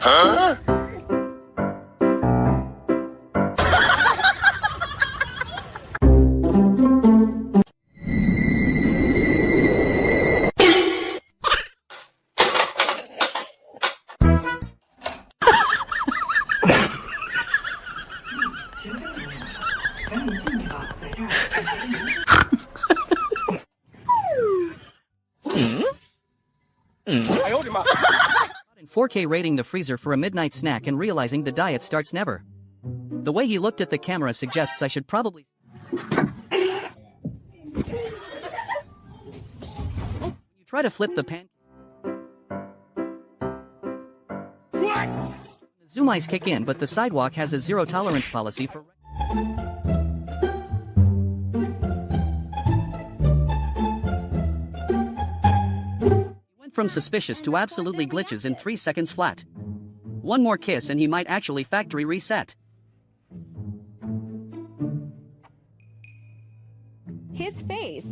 Huh? In 4K rating the freezer for a midnight snack and realizing the diet starts never. The way he looked at the camera suggests I should probably... You try to flip the pan... The zoom eyes kick in, but the sidewalk has a zero tolerance policy for... From suspicious to absolutely glitches in 3 seconds flat. One more kiss and he might actually factory reset. His face.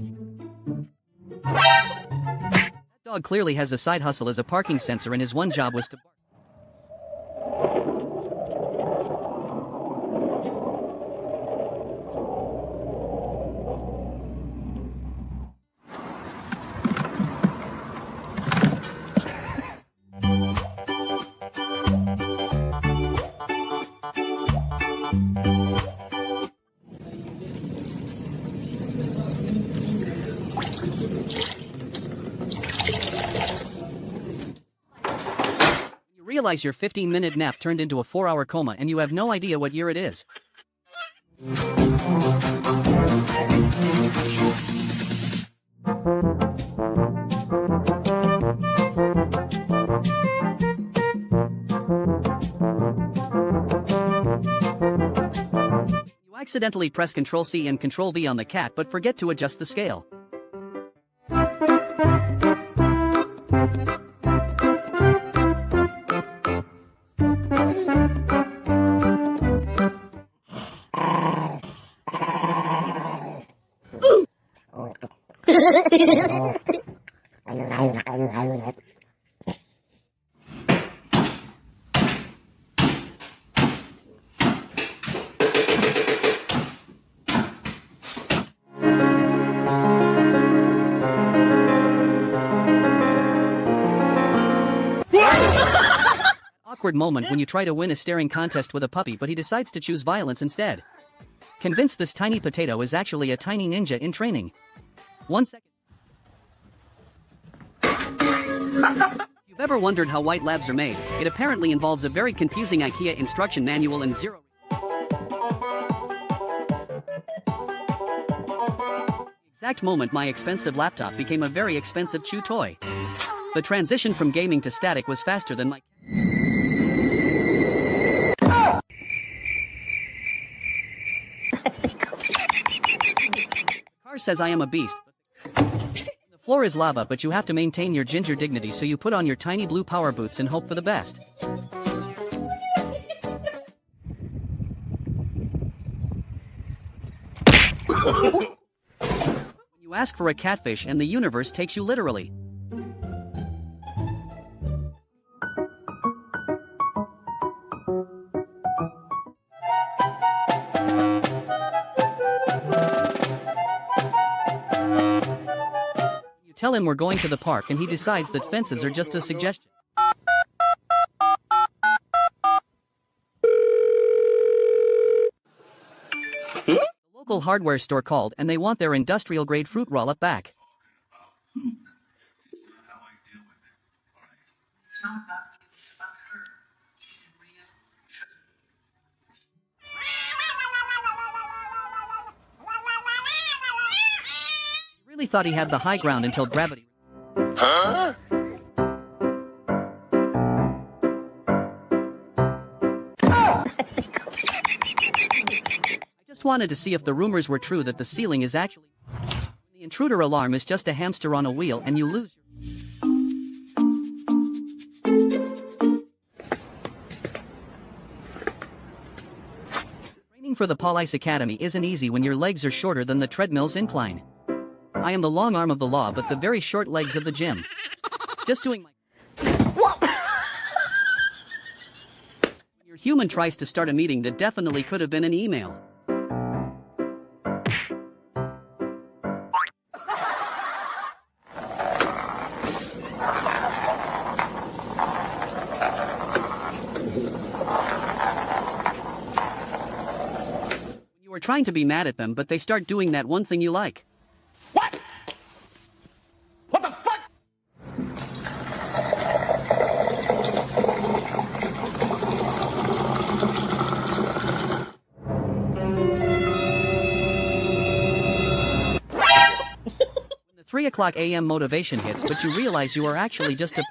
That dog clearly has a side hustle as a parking sensor and his one job was to bark. Realize your 15-minute nap turned into a 4-hour coma and you have no idea what year it is. You accidentally press Ctrl-C and Ctrl-V on the cat but forget to adjust the scale. Awkward moment when you try to win a staring contest with a puppy but he decides to choose violence instead. Convinced this tiny potato is actually a tiny ninja in training. 1 second. If you've ever wondered how white labs are made, it apparently involves a very confusing IKEA instruction manual and zero. The exact moment my expensive laptop became a very expensive chew toy. The transition from gaming to static was faster than my... The car says I am a beast. The floor is lava, but you have to maintain your ginger dignity, so you put on your tiny blue power boots and hope for the best. When you ask for a catfish and the universe takes you literally. Tell him we're going to the park and he decides that fences are just a suggestion. The local hardware store called and they want their industrial grade fruit roll-up back. It's not about you, it's about her. She's in Rio. He really thought he had the high ground until gravity. Huh? I just wanted to see if the rumors were true that the ceiling is actually... The intruder alarm is just a hamster on a wheel and you lose your... Training for the Police Academy isn't easy when your legs are shorter than the treadmill's incline. I am the long arm of the law but the very short legs of the gym. Just doing my... Your human tries to start a meeting that definitely could have been an email. You are trying to be mad at them, but they start doing that one thing you like. What? What the fuck? When the 3 o'clock a.m. motivation hits, but you realize you are actually just a...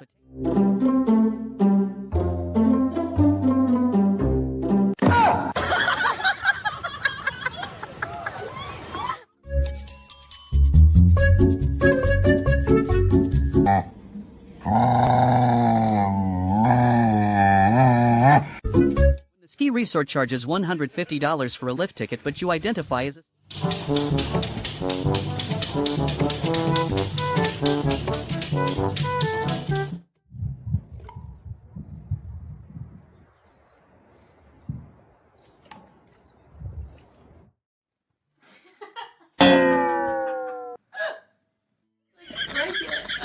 The ski resort charges $150 for a lift ticket, but you identify as a...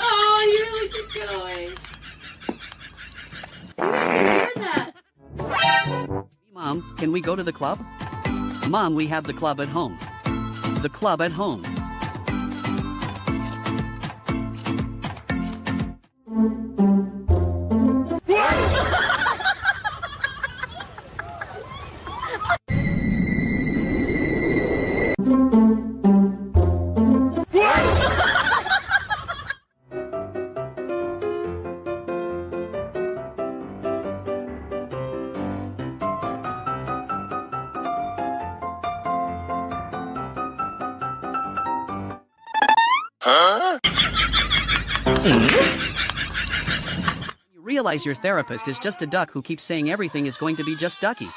Oh, you really keep going. Where's that? Mom, can we go to the club? Mom, we have the club at home. The club at home. You realize your therapist is just a duck who keeps saying everything is going to be just ducky.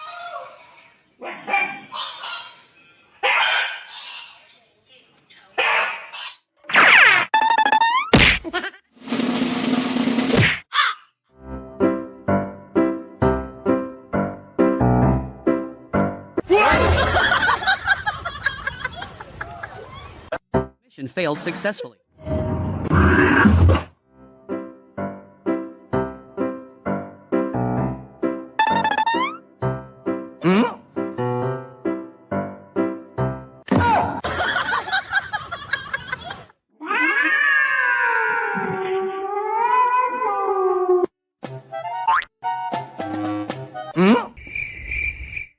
Mission failed successfully.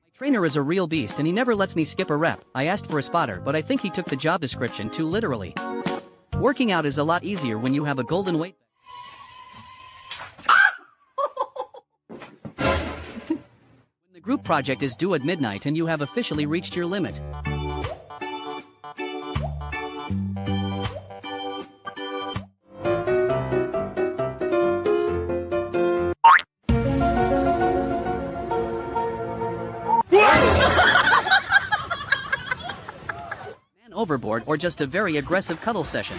My trainer is a real beast and he never lets me skip a rep. I asked for a spotter, but I think he took the job description too literally. Working out is a lot easier when you have a golden weight. When the group project is due at midnight and you have officially reached your limit. Man overboard or just a very aggressive cuddle session.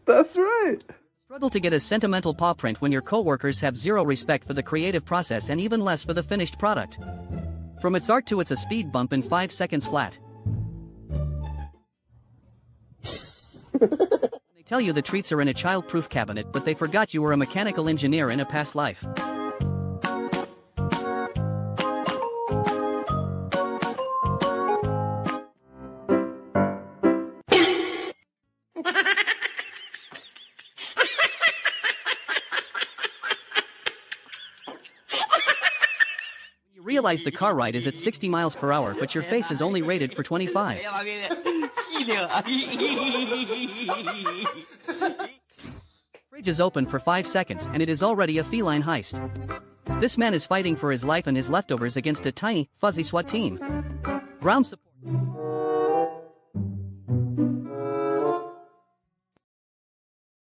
That's right. Struggle to get a sentimental paw print when your coworkers have zero respect for the creative process and even less for the finished product. From its art to it's a speed bump in 5 seconds flat. They tell you the treats are in a child-proof cabinet, but they forgot you were a mechanical engineer in a past life. You realize the car ride is at 60 miles per hour, but your face is only rated for 25. Fridge is open for 5 seconds and it is already a feline heist. This man is fighting for his life and his leftovers against a tiny, fuzzy SWAT team. Ground support.